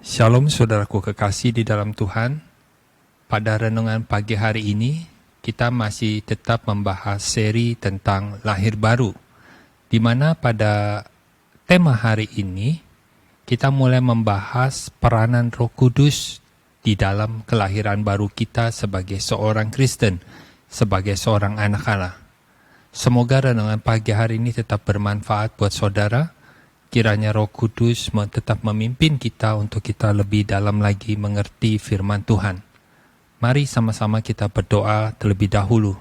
Shalom saudaraku kekasih di dalam Tuhan. Pada renungan pagi hari ini, kita masih tetap membahas seri tentang lahir baru, di mana pada tema hari ini, kita mulai membahas peranan Roh Kudus di dalam kelahiran baru kita sebagai seorang Kristen, sebagai seorang anak Allah. Semoga renungan pagi hari ini tetap bermanfaat buat saudara. Kiranya Roh Kudus tetap memimpin kita untuk kita lebih dalam lagi mengerti firman Tuhan. Mari sama-sama kita berdoa terlebih dahulu.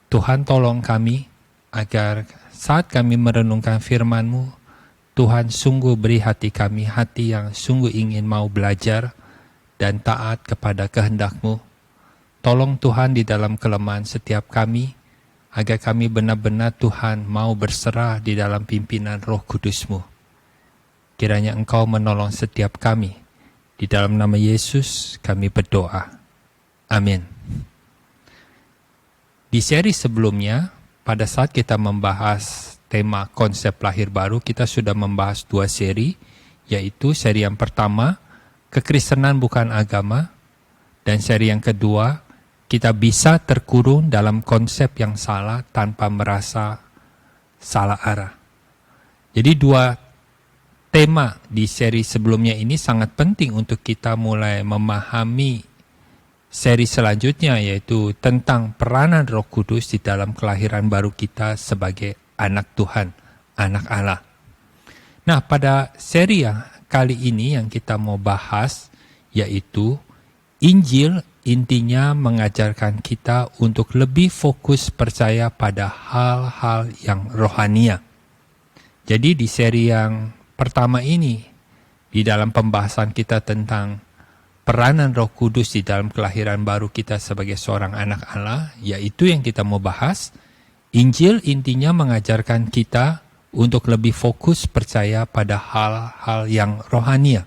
Tuhan tolong kami agar saat kami merenungkan firman-Mu, Tuhan sungguh beri hati kami hati yang sungguh ingin mau belajar dan taat kepada kehendak-Mu. Tolong Tuhan di dalam kelemahan setiap kami, agar kami benar-benar Tuhan mau berserah di dalam pimpinan Roh Kudus-Mu. Kiranya Engkau menolong setiap kami. Di dalam nama Yesus kami berdoa. Amin. Di seri sebelumnya, pada saat kita membahas tema konsep lahir baru, kita sudah membahas 2 seri, yaitu seri yang pertama, kekristenan bukan agama, dan seri yang kedua, kita bisa terkurung dalam konsep yang salah tanpa merasa salah arah. Jadi 2 tema di seri sebelumnya ini sangat penting untuk kita mulai memahami seri selanjutnya, yaitu tentang peranan Roh Kudus di dalam kelahiran baru kita sebagai anak Tuhan, anak Allah. Nah, pada seri yang kali ini yang kita mau bahas, yaitu Injil intinya mengajarkan kita untuk lebih fokus percaya pada hal-hal yang rohania. Jadi di seri yang pertama ini, di dalam pembahasan kita tentang peranan Roh Kudus di dalam kelahiran baru kita sebagai seorang anak Allah, yaitu yang kita mau bahas, Injil intinya mengajarkan kita untuk lebih fokus percaya pada hal-hal yang rohania.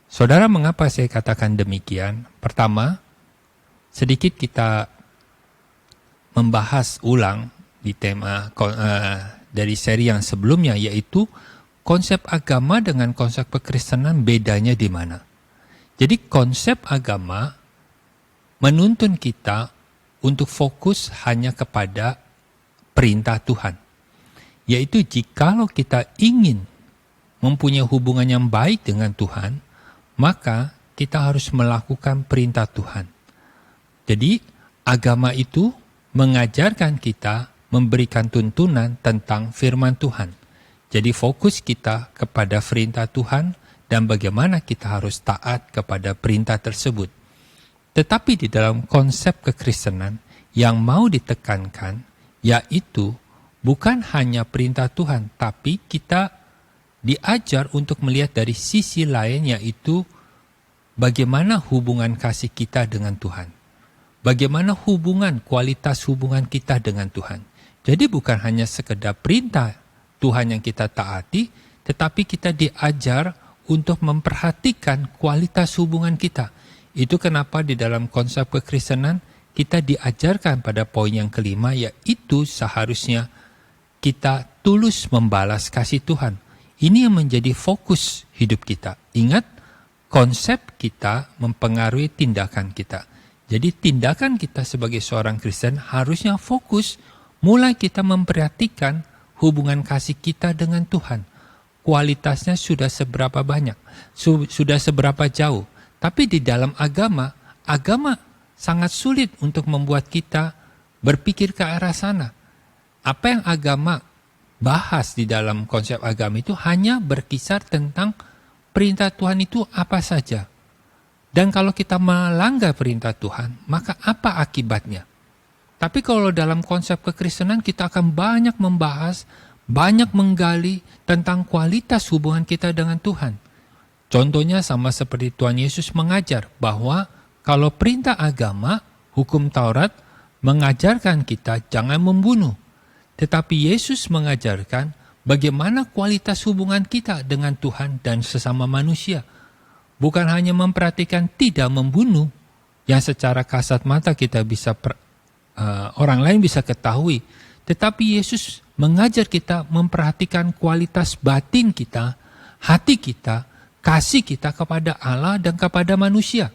Saudara, mengapa saya katakan demikian? Pertama, sedikit kita membahas ulang di tema dari seri yang sebelumnya, yaitu konsep agama dengan konsep kekristenan bedanya di mana. Jadi konsep agama menuntun kita untuk fokus hanya kepada perintah Tuhan. Yaitu jikalau kita ingin mempunyai hubungan yang baik dengan Tuhan, maka kita harus melakukan perintah Tuhan. Jadi agama itu mengajarkan kita memberikan tuntunan tentang firman Tuhan. Jadi fokus kita kepada perintah Tuhan dan bagaimana kita harus taat kepada perintah tersebut. Tetapi di dalam konsep kekristenan yang mau ditekankan, yaitu bukan hanya perintah Tuhan, tapi kita diajar untuk melihat dari sisi lain, yaitu bagaimana hubungan kasih kita dengan Tuhan. Bagaimana kualitas hubungan kita dengan Tuhan. Jadi bukan hanya sekedar perintah Tuhan yang kita taati, tetapi kita diajar untuk memperhatikan kualitas hubungan kita. Itu kenapa di dalam konsep kekristenan kita diajarkan pada poin yang kelima, yaitu seharusnya kita tulus membalas kasih Tuhan. Ini yang menjadi fokus hidup kita. Ingat, konsep kita mempengaruhi tindakan kita. Jadi tindakan kita sebagai seorang Kristen harusnya fokus mulai kita memperhatikan hubungan kasih kita dengan Tuhan. Kualitasnya sudah seberapa banyak, sudah seberapa jauh. Tapi di dalam agama sangat sulit untuk membuat kita berpikir ke arah sana. Apa yang agama bahas di dalam konsep agama itu hanya berkisar tentang perintah Tuhan itu apa saja. Dan kalau kita melanggar perintah Tuhan, maka apa akibatnya? Tapi kalau dalam konsep kekristenan kita akan banyak membahas, banyak menggali tentang kualitas hubungan kita dengan Tuhan. Contohnya sama seperti Tuhan Yesus mengajar bahwa kalau perintah agama, hukum Taurat, mengajarkan kita jangan membunuh. Tetapi Yesus mengajarkan bagaimana kualitas hubungan kita dengan Tuhan dan sesama manusia. Bukan hanya memperhatikan tidak membunuh, yang secara kasat mata kita bisa orang lain bisa ketahui. Tetapi Yesus mengajar kita memperhatikan kualitas batin kita, hati kita, kasih kita kepada Allah dan kepada manusia.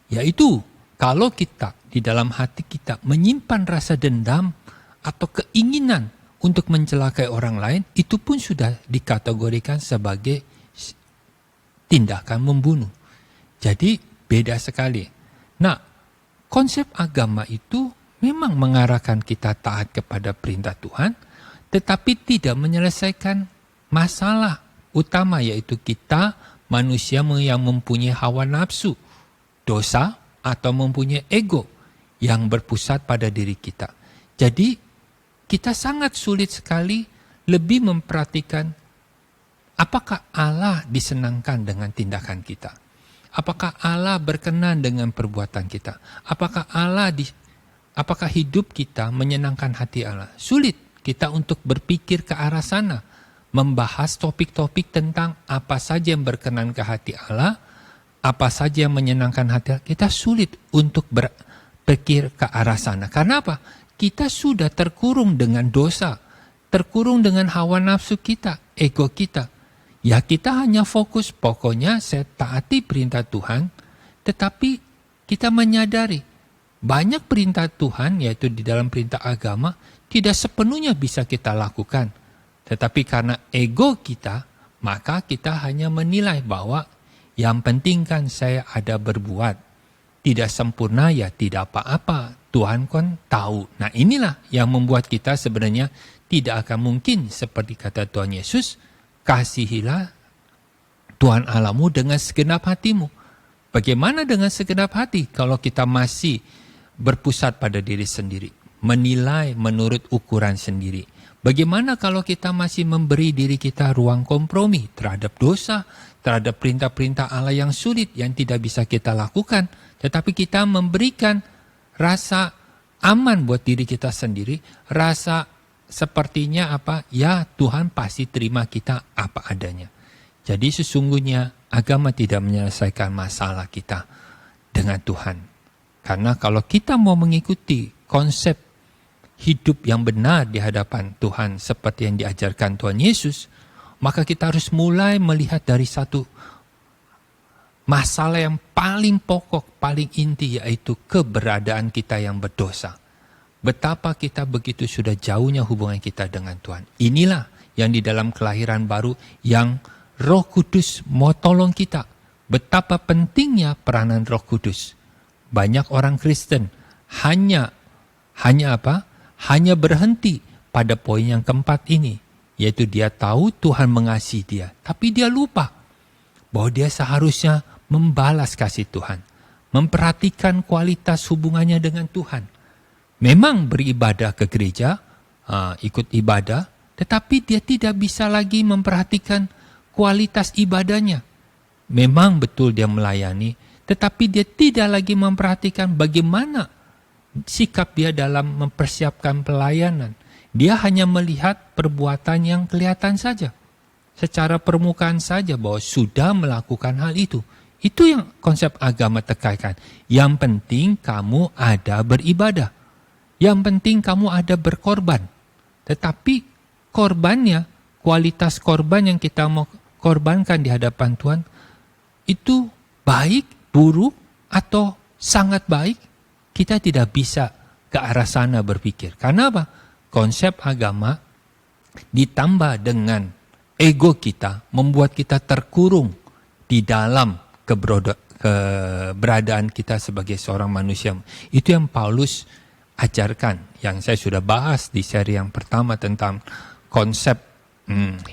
Yaitu kalau kita di dalam hati kita menyimpan rasa dendam atau keinginan untuk mencelakai orang lain, itu pun sudah dikategorikan sebagai tindakan membunuh. Jadi beda sekali. Nah, konsep agama itu memang mengarahkan kita taat kepada perintah Tuhan, tetapi tidak menyelesaikan masalah utama, yaitu kita manusia yang mempunyai hawa nafsu, dosa, atau mempunyai ego yang berpusat pada diri kita. Jadi kita sangat sulit sekali lebih memperhatikan apakah Allah disenangkan dengan tindakan kita. Apakah Allah berkenan dengan perbuatan kita? Apakah hidup kita menyenangkan hati Allah? Sulit kita untuk berpikir ke arah sana, membahas topik-topik tentang apa saja yang berkenan ke hati Allah, apa saja yang menyenangkan hati Allah. Kita sulit untuk berpikir ke arah sana. Karena apa? Kita sudah terkurung dengan dosa, terkurung dengan hawa nafsu kita, ego kita. Ya kita hanya fokus, pokoknya saya taati perintah Tuhan, tetapi kita menyadari banyak perintah Tuhan, yaitu di dalam perintah agama, tidak sepenuhnya bisa kita lakukan. Tetapi karena ego kita, maka kita hanya menilai bahwa yang penting kan saya ada berbuat. Tidak sempurna ya tidak apa-apa, Tuhan kan tahu. Nah inilah yang membuat kita sebenarnya tidak akan mungkin seperti kata Tuhan Yesus, kasihilah Tuhan Allahmu dengan segenap hatimu. Bagaimana dengan segenap hati kalau kita masih berpusat pada diri sendiri, menilai menurut ukuran sendiri? Bagaimana kalau kita masih memberi diri kita ruang kompromi terhadap dosa, terhadap perintah-perintah Allah yang sulit, yang tidak bisa kita lakukan, tetapi kita memberikan rasa aman buat diri kita sendiri, rasa sepertinya apa? Ya Tuhan pasti terima kita apa adanya. Jadi sesungguhnya agama tidak menyelesaikan masalah kita dengan Tuhan. Karena kalau kita mau mengikuti konsep hidup yang benar di hadapan Tuhan seperti yang diajarkan Tuhan Yesus, maka kita harus mulai melihat dari satu masalah yang paling pokok, paling inti, yaitu keberadaan kita yang berdosa. Betapa kita begitu sudah jauhnya hubungan kita dengan Tuhan. Inilah yang di dalam kelahiran baru yang Roh Kudus mau tolong kita. Betapa pentingnya peranan Roh Kudus. Banyak orang Kristen hanya apa? Hanya berhenti pada poin yang keempat ini, yaitu dia tahu Tuhan mengasihi dia, tapi dia lupa bahwa dia seharusnya membalas kasih Tuhan, memperhatikan kualitas hubungannya dengan Tuhan. Memang beribadah ke gereja, ikut ibadah, tetapi dia tidak bisa lagi memperhatikan kualitas ibadahnya. Memang betul dia melayani, tetapi dia tidak lagi memperhatikan bagaimana sikap dia dalam mempersiapkan pelayanan. Dia hanya melihat perbuatan yang kelihatan saja, secara permukaan saja bahwa sudah melakukan hal itu. Itu yang konsep agama tekankan. Yang penting kamu ada beribadah. Yang penting kamu ada berkorban. Tetapi korbannya, kualitas korban yang kita mau korbankan di hadapan Tuhan, itu baik, buruk, atau sangat baik, kita tidak bisa ke arah sana berpikir. Karena apa? Konsep agama ditambah dengan ego kita, membuat kita terkurung di dalam keberadaan kita sebagai seorang manusia. Itu yang Paulus ajarkan, yang saya sudah bahas di seri yang pertama tentang konsep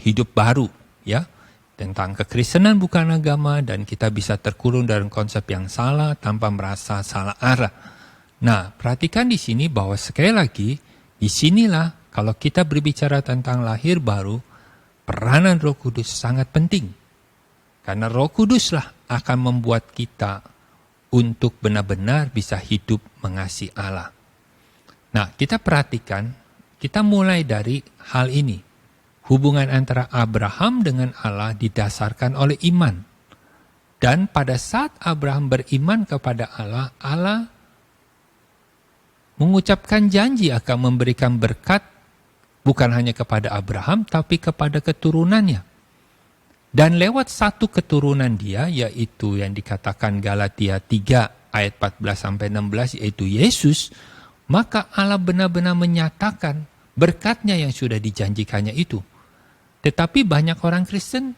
hidup baru, ya, tentang kekristenan bukan agama, dan kita bisa terkurung dalam konsep yang salah tanpa merasa salah arah. Nah, perhatikan di sini bahwa sekali lagi, di sinilah kalau kita berbicara tentang lahir baru, peranan Roh Kudus sangat penting. Karena Roh Kuduslah akan membuat kita untuk benar-benar bisa hidup mengasihi Allah. Nah, kita perhatikan, kita mulai dari hal ini. Hubungan antara Abraham dengan Allah didasarkan oleh iman. Dan pada saat Abraham beriman kepada Allah, Allah mengucapkan janji akan memberikan berkat bukan hanya kepada Abraham, tapi kepada keturunannya. Dan lewat satu keturunan dia, yaitu yang dikatakan Galatia 3 ayat 14-16, yaitu Yesus, maka Allah benar-benar menyatakan berkatnya yang sudah dijanjikannya itu. Tetapi banyak orang Kristen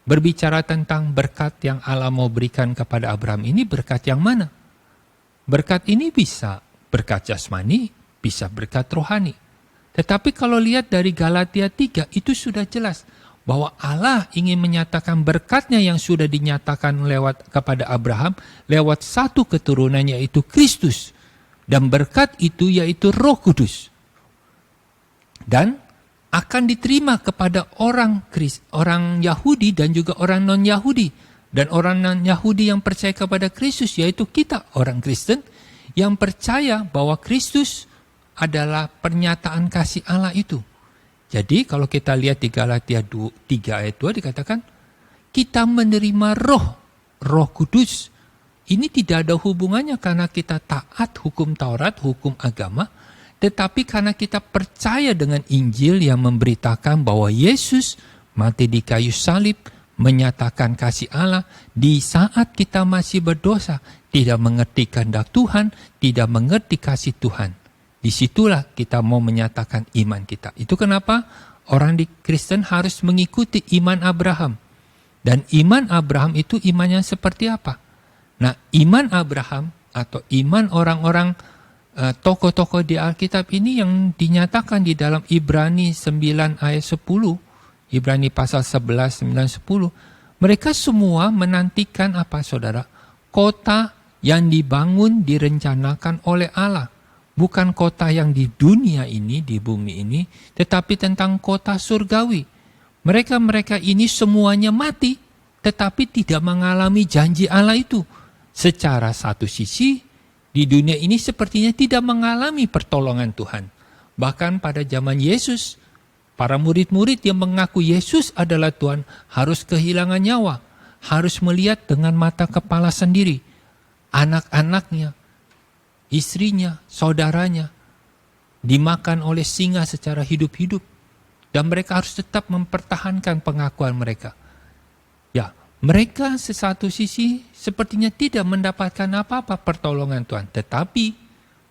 berbicara tentang berkat yang Allah mau berikan kepada Abraham ini, berkat yang mana? Berkat ini bisa berkat jasmani, bisa berkat rohani. Tetapi kalau lihat dari Galatia 3, itu sudah jelas bahwa Allah ingin menyatakan berkatnya yang sudah dinyatakan lewat kepada Abraham, lewat satu keturunan yaitu Kristus. Dan berkat itu yaitu Roh Kudus. Dan akan diterima kepada orang Yahudi dan juga orang non-Yahudi. Dan orang non-Yahudi yang percaya kepada Kristus, yaitu kita orang Kristen, yang percaya bahwa Kristus adalah pernyataan kasih Allah itu. Jadi kalau kita lihat di Galatia 3 ayat 2 dikatakan, kita menerima Roh Kudus. Ini tidak ada hubungannya karena kita taat hukum Taurat, hukum agama, tetapi karena kita percaya dengan Injil yang memberitakan bahwa Yesus mati di kayu salib, menyatakan kasih Allah di saat kita masih berdosa, tidak mengerti kehendak Tuhan, tidak mengerti kasih Tuhan. Disitulah kita mau menyatakan iman kita. Itu kenapa orang di Kristen harus mengikuti iman Abraham. Dan iman Abraham itu imannya seperti apa? Nah, iman Abraham atau iman orang-orang tokoh-tokoh di Alkitab ini yang dinyatakan di dalam Ibrani 9 ayat 10, Ibrani pasal 11, 9, 10, mereka semua menantikan apa saudara? Kota yang dibangun direncanakan oleh Allah. Bukan kota yang di dunia ini, di bumi ini, tetapi tentang kota surgawi. Mereka-mereka ini semuanya mati, tetapi tidak mengalami janji Allah itu. Secara satu sisi, di dunia ini sepertinya tidak mengalami pertolongan Tuhan. Bahkan pada zaman Yesus, para murid-murid yang mengaku Yesus adalah Tuhan harus kehilangan nyawa, harus melihat dengan mata kepala sendiri. Anak-anaknya, istrinya, saudaranya dimakan oleh singa secara hidup-hidup. Dan mereka harus tetap mempertahankan pengakuan mereka. Ya, mereka sesatu sisi sepertinya tidak mendapatkan apa-apa pertolongan Tuhan. Tetapi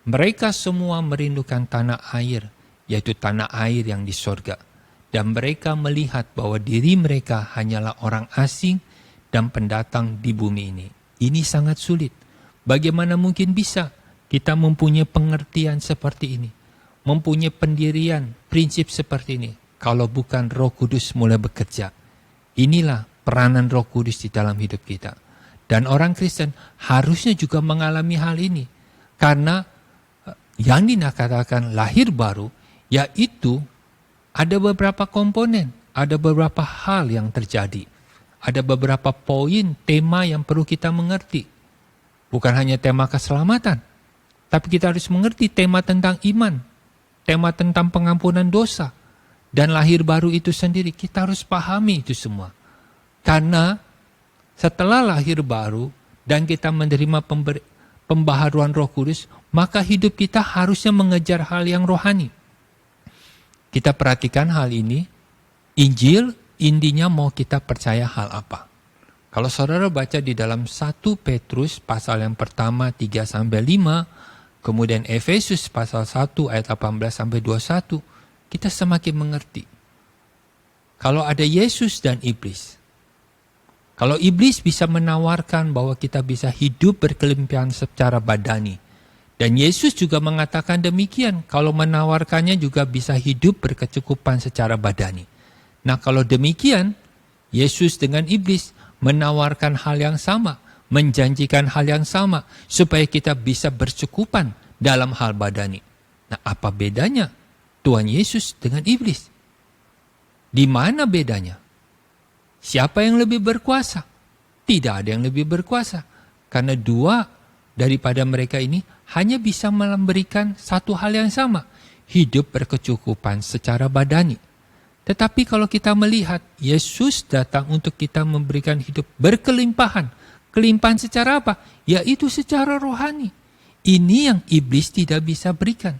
mereka semua merindukan tanah air, yaitu tanah air yang di sorga. Dan mereka melihat bahwa diri mereka hanyalah orang asing dan pendatang di bumi ini. Ini sangat sulit. Bagaimana mungkin bisa kita mempunyai pengertian seperti ini, mempunyai pendirian, prinsip seperti ini, kalau bukan Roh Kudus mulai bekerja. Inilah peranan Roh Kudus di dalam hidup kita. Dan orang Kristen harusnya juga mengalami hal ini. Karena yang dikatakan lahir baru, yaitu ada beberapa komponen, ada beberapa hal yang terjadi. Ada beberapa poin, tema yang perlu kita mengerti. Bukan hanya tema keselamatan, tapi kita harus mengerti tema tentang iman, tema tentang pengampunan dosa, dan lahir baru itu sendiri. Kita harus pahami itu semua. Karena setelah lahir baru dan kita menerima pembaharuan Roh Kudus, maka hidup kita harusnya mengejar hal yang rohani. Kita perhatikan hal ini, Injil intinya mau kita percaya hal apa? Kalau saudara baca di dalam 1 Petrus pasal yang pertama 3-5, kemudian Efesus pasal 1 ayat 18-21, kita semakin mengerti. Kalau ada Yesus dan iblis, kalau iblis bisa menawarkan bahwa kita bisa hidup berkelimpahan secara badani, dan Yesus juga mengatakan demikian, kalau menawarkannya juga bisa hidup berkecukupan secara badani. Nah kalau demikian, Yesus dengan iblis menawarkan hal yang sama, menjanjikan hal yang sama, supaya kita bisa bercukupan dalam hal badani. Nah, apa bedanya Tuhan Yesus dengan iblis? Di mana bedanya? Siapa yang lebih berkuasa? Tidak ada yang lebih berkuasa. Karena dua daripada mereka ini hanya bisa memberikan satu hal yang sama, hidup berkecukupan secara badani. Tetapi kalau kita melihat, Yesus datang untuk kita memberikan hidup berkelimpahan. Kelimpahan secara apa? Yaitu secara rohani. Ini yang iblis tidak bisa berikan.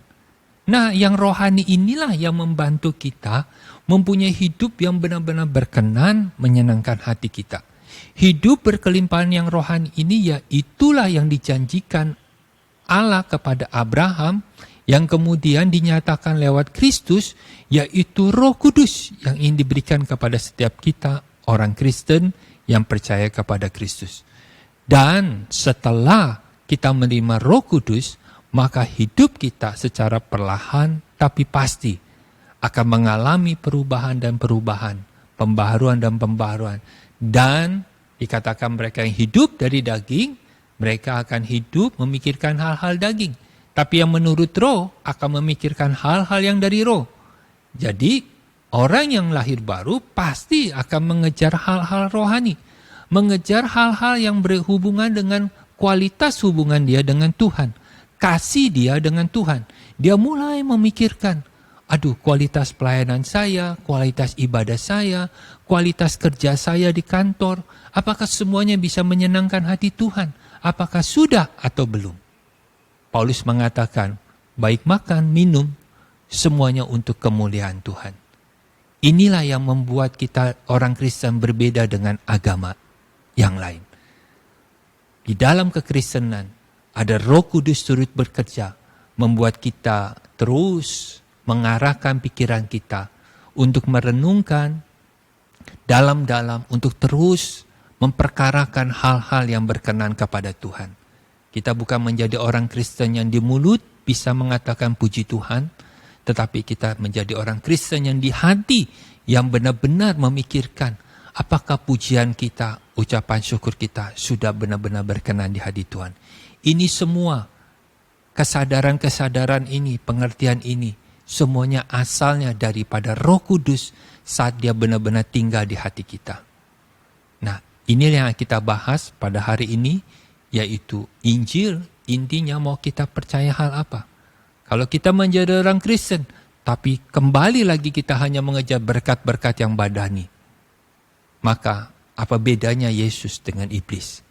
Nah, yang rohani inilah yang membantu kita mempunyai hidup yang benar-benar berkenan, menyenangkan hati kita. Hidup berkelimpahan yang rohani ini ya itulah yang dijanjikan Allah kepada Abraham, yang kemudian dinyatakan lewat Kristus, yaitu Roh Kudus yang ingin diberikan kepada setiap kita, orang Kristen yang percaya kepada Kristus. Dan setelah kita menerima Roh Kudus, maka hidup kita secara perlahan tapi pasti akan mengalami perubahan dan perubahan, pembaharuan dan pembaharuan. Dan dikatakan mereka yang hidup dari daging, mereka akan hidup memikirkan hal-hal daging. Tapi yang menurut roh akan memikirkan hal-hal yang dari roh. Jadi orang yang lahir baru pasti akan mengejar hal-hal rohani. Mengejar hal-hal yang berhubungan dengan kualitas hubungan dia dengan Tuhan. Kasih dia dengan Tuhan. Dia mulai memikirkan, kualitas pelayanan saya, kualitas ibadah saya, kualitas kerja saya di kantor, apakah semuanya bisa menyenangkan hati Tuhan? Apakah sudah atau belum? Paulus mengatakan, baik makan, minum, semuanya untuk kemuliaan Tuhan. Inilah yang membuat kita orang Kristen berbeda dengan agama yang lain. Di dalam kekristenan, ada Roh Kudus turut bekerja, membuat kita terus mengarahkan pikiran kita untuk merenungkan dalam-dalam, untuk terus memperkarakan hal-hal yang berkenan kepada Tuhan. Kita bukan menjadi orang Kristen yang di mulut bisa mengatakan puji Tuhan, tetapi kita menjadi orang Kristen yang di hati, yang benar-benar memikirkan apakah pujian kita, ucapan syukur kita sudah benar-benar berkenan di hati Tuhan. Ini semua, kesadaran-kesadaran ini, pengertian ini, semuanya asalnya daripada Roh Kudus saat dia benar-benar tinggal di hati kita. Nah, inilah yang kita bahas pada hari ini, yaitu Injil. Intinya mau kita percaya hal apa? Kalau kita menjadi orang Kristen, tapi kembali lagi kita hanya mengejar berkat-berkat yang badani, maka apa bedanya Yesus dengan iblis?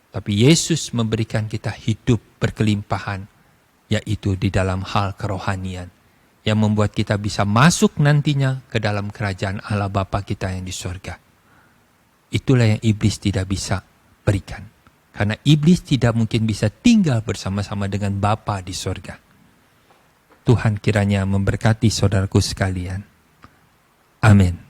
Tapi Yesus memberikan kita hidup berkelimpahan, yaitu di dalam hal kerohanian, yang membuat kita bisa masuk nantinya ke dalam kerajaan Allah Bapa kita yang di sorga. Itulah yang iblis tidak bisa berikan. Karena iblis tidak mungkin bisa tinggal bersama-sama dengan Bapa di sorga. Tuhan kiranya memberkati saudaraku sekalian. Amin.